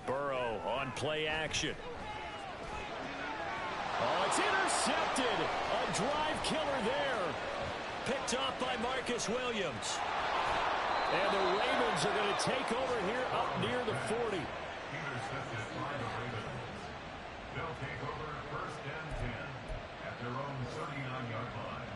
Burrow on play action. Oh, it's intercepted. A drive killer there. Picked off by Marcus Williams. And the Ravens are going to take over here up near the 40. They'll take over first and 10 at their own 39-yard line.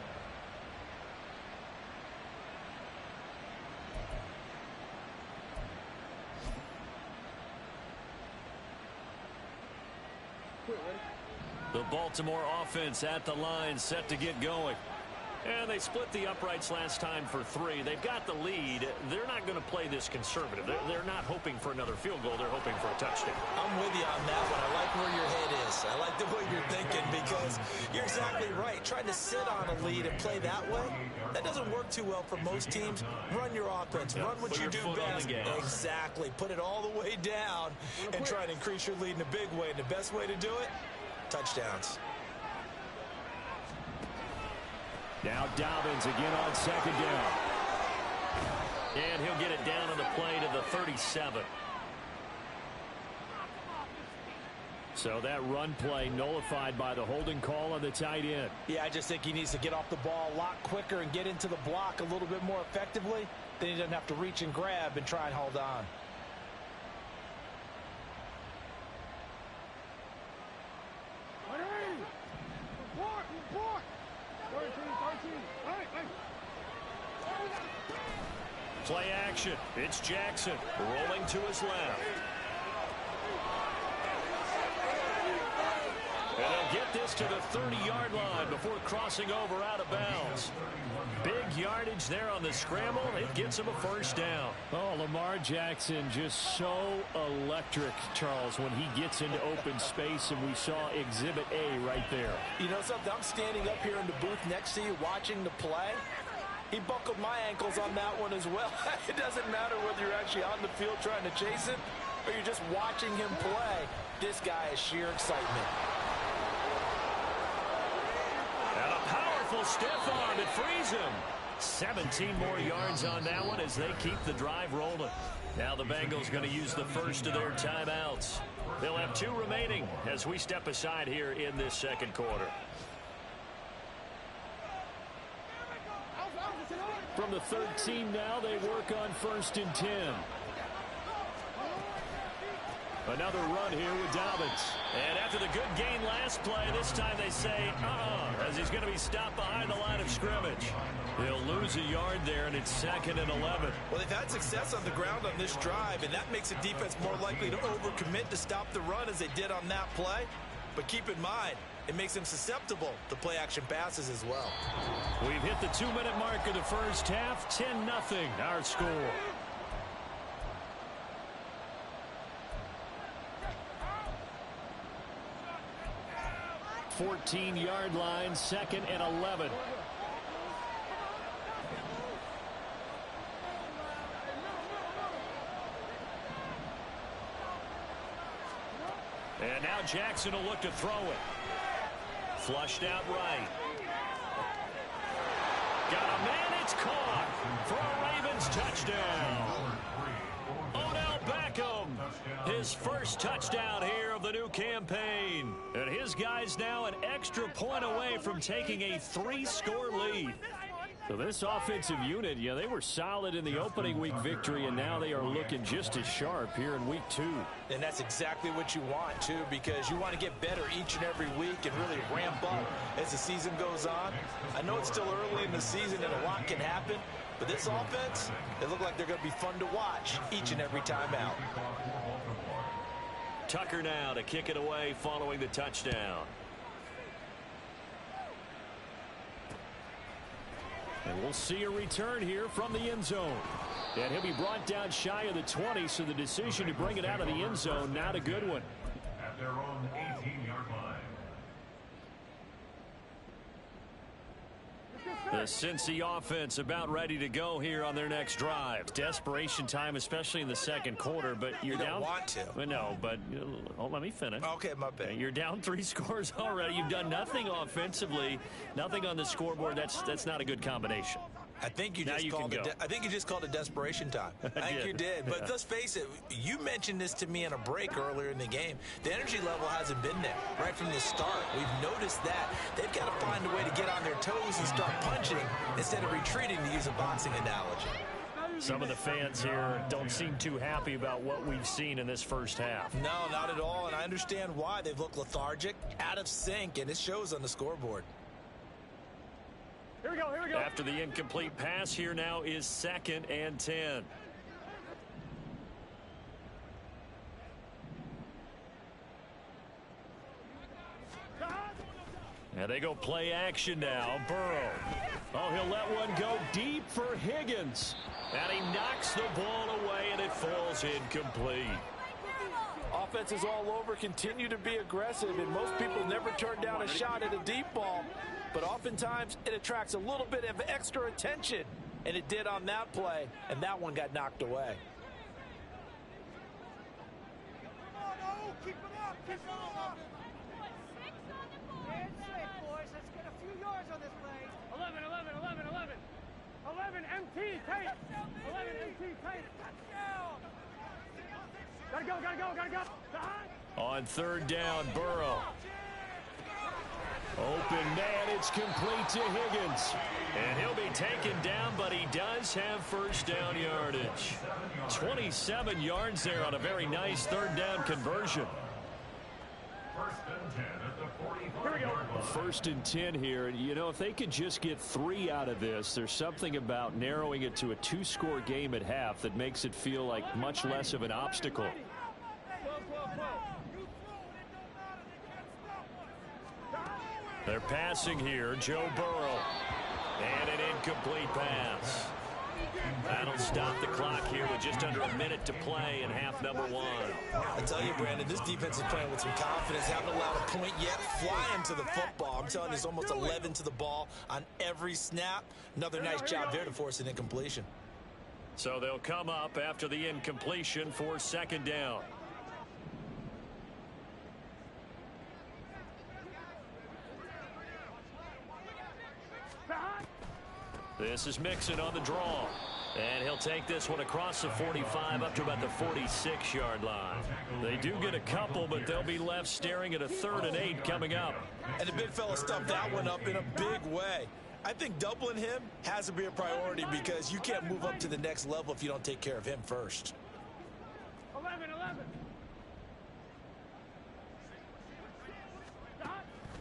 The Baltimore offense at the line, set to get going. And they split the uprights last time for 3. They've got the lead. They're not going to play this conservative. They're not hoping for another field goal. They're hoping for a touchdown. I'm with you on that one. I like where your head is. I like the way you're thinking because you're exactly right. Trying to sit on a lead and play that way, that doesn't work too well for most teams. Run your offense. Run what you do best. Exactly. Put it all the way down and try to increase your lead in a big way. And the best way to do it, touchdowns. Now Dobbins again on second down. And he'll get it down on the play to the 37. So that run play nullified by the holding call on the tight end. Yeah, I just think he needs to get off the ball a lot quicker and get into the block a little bit more effectively. Then he doesn't have to reach and grab and try and hold on. Play action. It's Jackson rolling to his left. And he'll get this to the 30-yard line before crossing over out of bounds. Big yardage there on the scramble. It gets him a first down. Oh, Lamar Jackson just so electric, Charles, when he gets into open space, and we saw Exhibit A right there. You know something? I'm standing up here in the booth next to you watching the play. He buckled my ankles on that one as well. It doesn't matter whether you're actually on the field trying to chase it or you're just watching him play. This guy is sheer excitement. And a powerful stiff arm. It frees him. 17 more yards on that one as they keep the drive rolling. Now the Bengals going to use the first of their timeouts. They'll have 2 remaining as we step aside here in this second quarter. From the 13 now, they work on 1st and 10. Another run here with Dobbins. And after the good gain last play, this time they say, as he's going to be stopped behind the line of scrimmage. He'll lose a yard there, and it's 2nd and 11. Well, they've had success on the ground on this drive, and that makes the defense more likely to overcommit to stop the run as they did on that play. But keep in mind, it makes them susceptible to play-action passes as well. We've hit the 2-minute mark of the first half. 10-0 our score. Fourteen-yard line, 2nd and 11. And now Jackson will look to throw it. Flushed out right. Got a man, it's caught for a Ravens touchdown. Odell Beckham, his first touchdown here of the new campaign. And his guys now an extra point away from taking a 3-score lead. So this offensive unit, they were solid in the opening week victory, and now they are looking just as sharp here in week 2. And that's exactly what you want, too, because you want to get better each and every week and really ramp up as the season goes on. I know it's still early in the season and a lot can happen, but this offense, they look like they're going to be fun to watch each and every time out. Tucker now to kick it away following the touchdown. And we'll see a return here from the end zone. And he'll be brought down shy of the 20, so the decision to bring it out of the end zone, not a good one. At their own 18-yard line. The Cincy offense about ready to go here on their next drive. Desperation time, especially in the second quarter, but you're you down. Don't want to. No, but let me finish. Okay, my bad. You're down 3 scores already. You've done nothing offensively, nothing on the scoreboard. That's not a good combination. I think you just called it. I think you just called it desperation time. I think you did. But let's face it. You mentioned this to me in a break earlier in the game. The energy level hasn't been there right from the start. We've noticed that they've got to find a way to get on their toes and start punching instead of retreating, to use a boxing analogy. Some of the fans here don't seem too happy about what we've seen in this first half. No, not at all, and I understand why. They've looked lethargic, out of sync, and it shows on the scoreboard. Here we go, here we go. After the incomplete pass, here now is 2nd and 10. And they go play action now. Burrow. Oh, he'll let one go deep for Higgins. And he knocks the ball away, and it falls incomplete. Offenses all over continue to be aggressive, and most people never turn down a shot at a deep ball. But oftentimes, it attracts a little bit of extra attention. And it did on that play, and that one got knocked away. Keep it up, keep it up. Handshake, boys. Let's get a few yards on this play. 11, 11, 11, 11. 11 MT, tight. 11 MT, tight. Touchdown. Gotta go, gotta go, gotta go. On 3rd down, Burrow. Open man, it's complete to Higgins. And he'll be taken down, but he does have 1st down yardage. 27 yards there on a very nice 3rd down conversion. 1st and 10 at the 45-yard line. 1st and 10 here. You know, if they could just get 3 out of this, there's something about narrowing it to a 2-score game at half that makes it feel like much less of an obstacle. They're passing here, Joe Burrow. And an incomplete pass. That'll stop the clock here with just under a minute to play in half number 1. I tell you, Brandon, this defense is playing with some confidence. Haven't allowed a point yet. Flying to the football. I'm telling you, it's almost 11 to the ball on every snap. Another nice job there to force an incompletion. So they'll come up after the incompletion for 2nd down. This is Mixon on the draw. And he'll take this one across the 45 up to about the 46-yard line. They do get a couple, but they'll be left staring at a 3rd and 8 coming up. And the big fella stuffed that one up in a big way. I think doubling him has to be a priority because you can't move up to the next level if you don't take care of him first. 11, 11.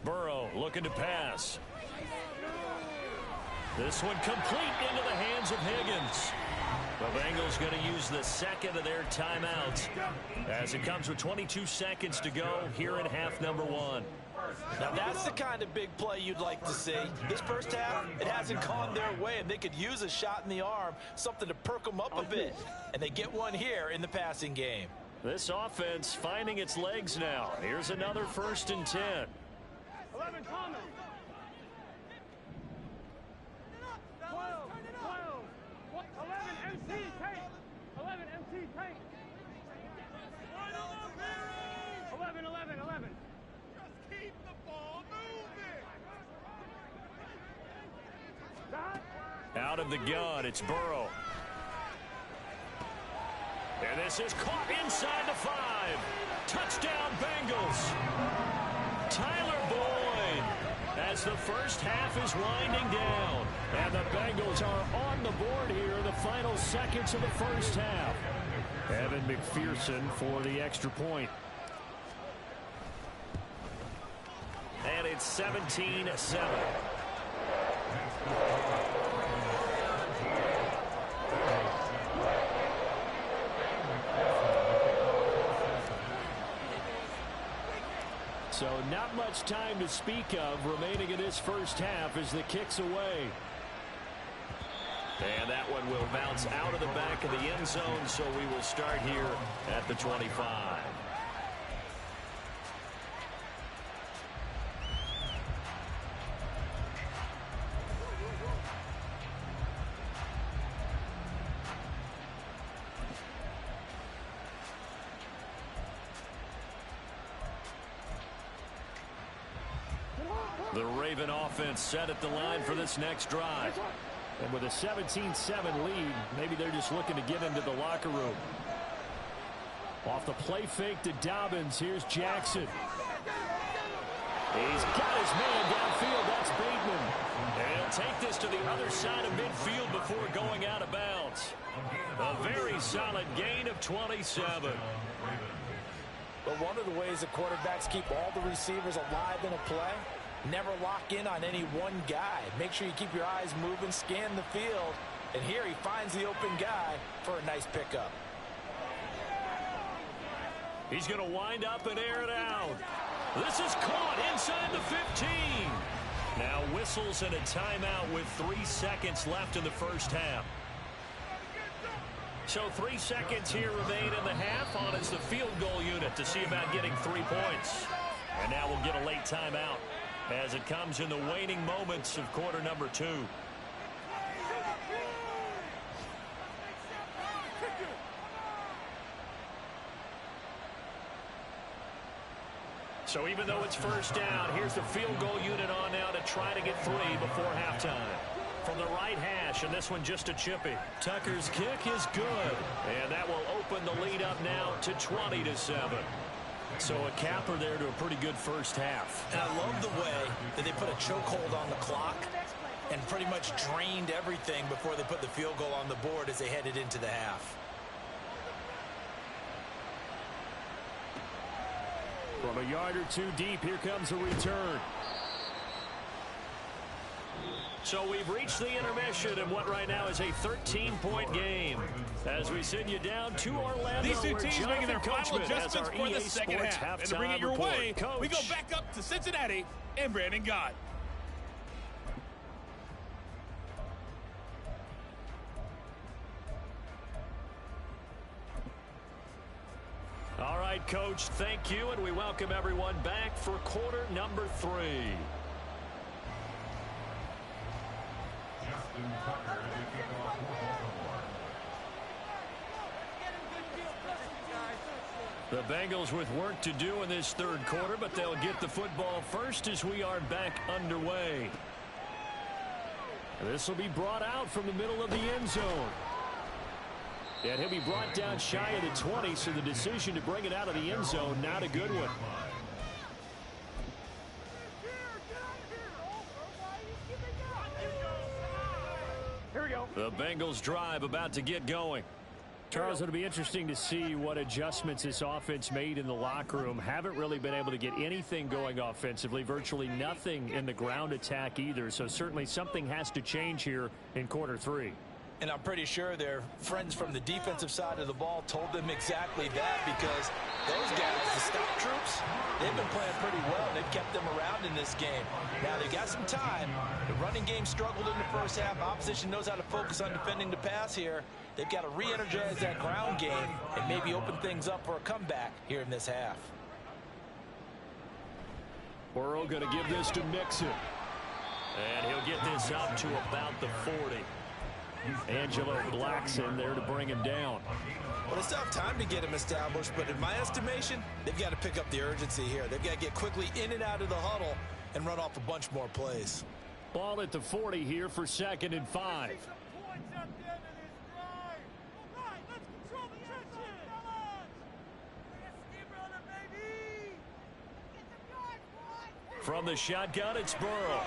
Burrow looking to pass. This one complete into the hands of Higgins. The Bengals going to use the 2nd of their timeouts as it comes with 22 seconds to go here in half number 1. Now, that's the kind of big play you'd like to see. This first half, it hasn't gone their way, and they could use a shot in the arm, something to perk them up a bit. And they get one here in the passing game. This offense finding its legs now. Here's another 1st and 10. 11, Thomas. 12, 11 MC tank. 11 MC tank. 11, 11, 11. Just keep the ball moving. Out of the gun, it's Burrow. And this is caught inside the 5. Touchdown, Bengals. Tyler Boyd, as the first half is winding down. And the Bengals are on the board here in the final seconds of the first half. Evan McPherson for the extra point. And it's 17-7. So not much time to speak of remaining in this first half as the kick's away. And that one will bounce out of the back of the end zone, so we will start here at the 25. The Raven offense set at the line for this next drive. And with a 17-7 lead, maybe they're just looking to get into the locker room. Off the play fake to Dobbins. Here's Jackson. He's got his man downfield. That's Bateman. And he'll take this to the other side of midfield before going out of bounds. A very solid gain of 27. But one of the ways that quarterbacks keep all the receivers alive in a play, never lock in on any one guy. Make sure you keep your eyes moving, scan the field. And here he finds the open guy for a nice pickup. He's going to wind up and air it out. This is caught inside the 15. Now whistles and a timeout with 3 seconds left in the first half. So 3 seconds here remain in the half on as the field goal unit to see about getting 3 points. And now we'll get a late timeout as it comes in the waning moments of quarter number 2. So even though it's first down, here's the field goal unit on now to try to get 3 before halftime. From the right hash, and this one just a chippy. Tucker's kick is good, and that will open the lead up now to 20-7. So a capper there to a pretty good first half. And I love the way that they put a chokehold on the clock and pretty much drained everything before they put the field goal on the board as they headed into the half. From a yard or 2 deep, here comes a return. So we've reached the intermission in what right now is a 13-point game. As we send you down to Orlando. These two teams making their final adjustments for the second half. And to bring it your way, Coach. we go back up to Cincinnati and Brandon Gott. All right, Coach, thank you, and we welcome everyone back for quarter number 3. Justin Tucker to kick off The Bengals with work to do in this third quarter, but they'll get the football first as we are back underway. This will be brought out from the middle of the end zone. And he'll be brought down shy of the 20, so the decision to bring it out of the end zone, not a good one. Here we go. The Bengals drive about to get going. Charles, it'll be interesting to see what adjustments this offense made in the locker room. Haven't really been able to get anything going offensively, virtually nothing in the ground attack either. So certainly something has to change here in quarter 3. And I'm pretty sure their friends from the defensive side of the ball told them exactly that, because those guys, the stop troops, they've been playing pretty well. They've kept them around in this game. Now, they've got some time. The running game struggled in the first half. Opposition knows how to focus on defending the pass here. They've got to re-energize that ground game and maybe open things up for a comeback here in this half. Burrow going to give this to Mixon. And he'll get this up to about the 40. Angelo Blackson there to bring him down. Well, they still have time to get him established, but in my estimation, they've got to pick up the urgency here. They've got to get quickly in and out of the huddle and run off a bunch more plays. Ball at the 40 here for 2nd and 5. From the shotgun, it's Burrow.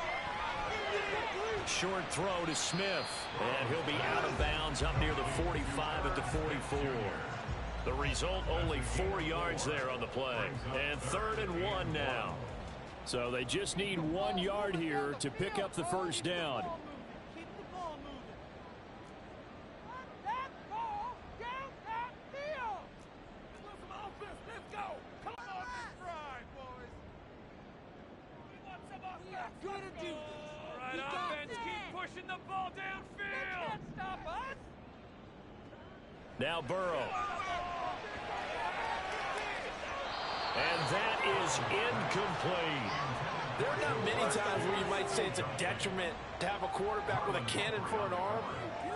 Short throw to Smith, and he'll be out of bounds up near the 45 at the 44. The result, only 4 yards there on the play. And 3rd and 1 now. So they just need 1 yard here to pick up the first down. Keep the ball moving. That ball down that field. Let's some offense. Let's go. Come on this drive, boys. We want some offense. We are gonna do this. All right, offense, keep pushing the ball downfield. They can't stop us. Now Burrow. And that is incomplete. There are not many times where you might say it's a detriment to have a quarterback with a cannon for an arm,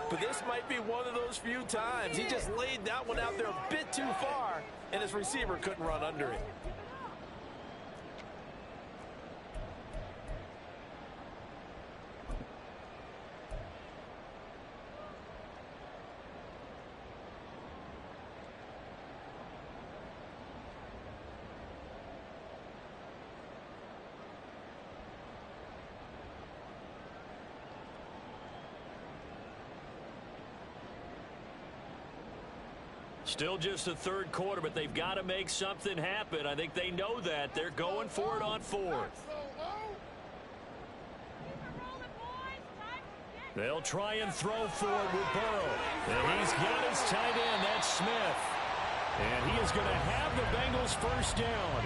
but this might be one of those few times. He just laid that one out there a bit too far, and his receiver couldn't run under it. Still just the third quarter, but they've got to make something happen. I think they know that. They're going for it on fourth. They'll try and throw for it with Burrow. And he's got his tight end. That's Smith. And he is going to have the Bengals first down.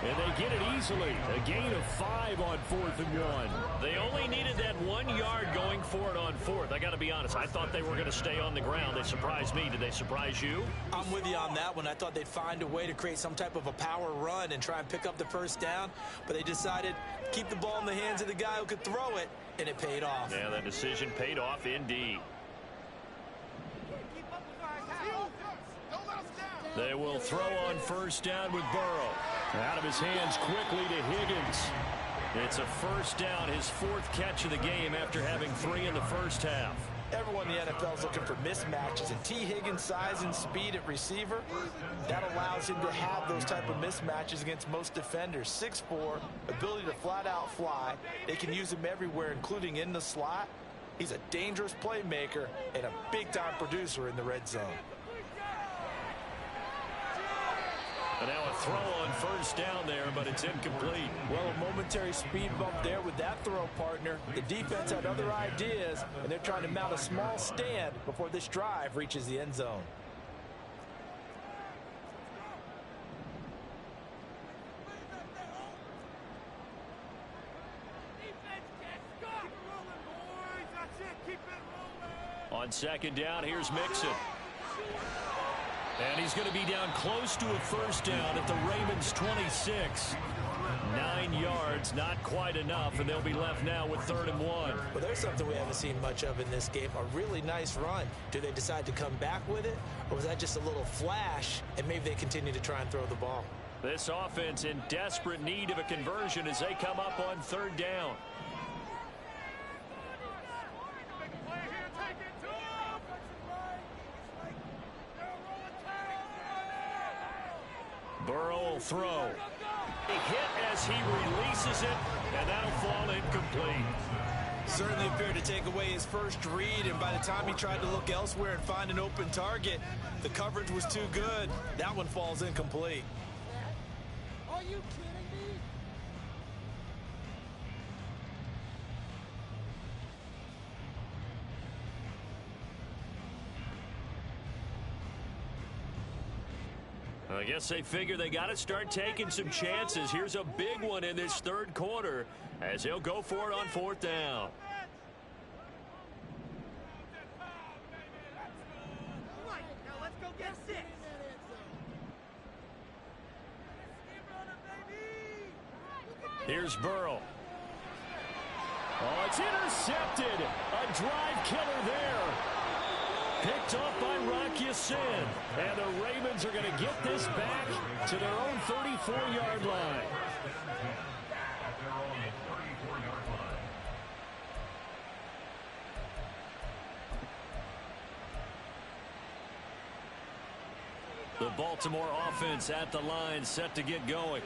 And they get it easily. A gain of 5 on 4th and 1. They only needed that 1 yard going for it on fourth. I got to be honest. I thought they were going to stay on the ground. They surprised me. Did they surprise you? I'm with you on that one. I thought they'd find a way to create some type of a power run and try and pick up the first down. But they decided to keep the ball in the hands of the guy who could throw it. And it paid off. Yeah, that decision paid off indeed. They will throw on first down with Burrow. Out of his hands quickly to Higgins. It's a first down, his 4th catch of the game after having 3 in the first half. Everyone in the NFL is looking for mismatches, and T. Higgins' size and speed at receiver, that allows him to have those type of mismatches against most defenders. 6'4", ability to flat-out fly. They can use him everywhere, including in the slot. He's a dangerous playmaker and a big-time producer in the red zone. And now a throw on first down there, but it's incomplete. Well, a momentary speed bump there with that throw, partner. The defense had other ideas, and they're trying to mount a small stand before this drive reaches the end zone. On second down, here's Mixon. And he's going to be down close to a first down at the Ravens' 26. 9 yards, not quite enough, and they'll be left now with 3rd and 1. Well, there's something we haven't seen much of in this game, a really nice run. Do they decide to come back with it, or was that just a little flash, and maybe they continue to try and throw the ball? This offense in desperate need of a conversion as they come up on 3rd down. Burrow will throw. A hit as he releases it, and that'll fall incomplete. Certainly appeared to take away his first read, and by the time he tried to look elsewhere and find an open target, the coverage was too good. That one falls incomplete. Are you kidding me? I guess they figure they got to start taking some chances. Here's a big one in this 3rd quarter as they'll go for it on 4th down. Now let's go get 6. Here's Burrow. Oh, it's intercepted. A drive killer there. Picked up by Rock Ya-Sin. And the Ravens are going to get this back to their own 34-yard line. The Baltimore offense at the line, set to get going.